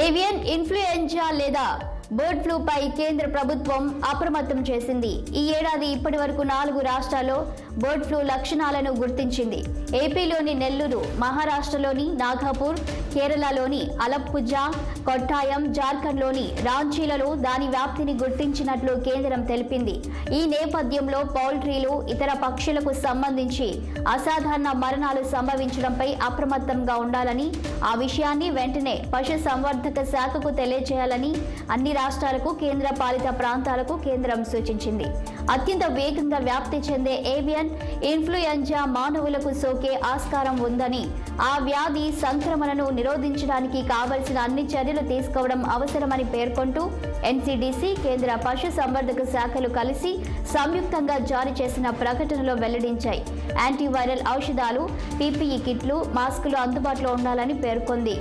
Avian influenza లేదా bird flu పై కేంద్ర ప్రభుత్వం అప్రమత్తం చేసింది. ఈ ఏడాది ఇప్పటి వరకు 4 రాష్ట్రాల్లో బర్డ్ ఫ్లూ లక్షణాలను గుర్తించింది. ఏపీలోని నెల్లూరు, మహారాష్ట్రలోని నాగపూర్, కేరళలోని అలప్పుజా, కొట్టాయం, జార్ఖండ్లోని రాంచీలలో దాని వ్యాప్తిని గుర్తించినట్లు కేంద్రం తెలిపింది. ఈ నేపథ్యంలో పౌల్ట్రీలు, ఇతర పక్షులకు సంబంధించి అసాధారణ మరణాలు సంభవించడంపై అప్రమత్తంగా ఉండాలని, ఆ విషయాన్ని వెంటనే పశు సంవర్ధక శాఖకు తెలియజేయాలని అన్ని రాష్ట్రాలకు, కేంద్ర పాలిత ప్రాంతాలకు కేంద్రం సూచించింది. అత్యంత వేగంగా వ్యాప్తి చెందే ఏవియన్ ఇన్ఫ్లుయెంజా మానవులకు సోకే ఆస్కారం ఉందని, ఆ వ్యాధి సంక్రమణను నిరోధించడానికి కావలసిన అన్ని చర్యలు తీసుకోవడం అవసరమని పేర్కొంటూ ఎన్సీడీసీ, కేంద్ర పశు సంవర్ధక శాఖలు కలిసి సంయుక్తంగా జారీ చేసిన ప్రకటనలో వెల్లడించాయి. యాంటీవైరల్ ఔషధాలు, పీపీఈ కిట్లు, మాస్కులు అందుబాటులో ఉండాలని పేర్కొంది.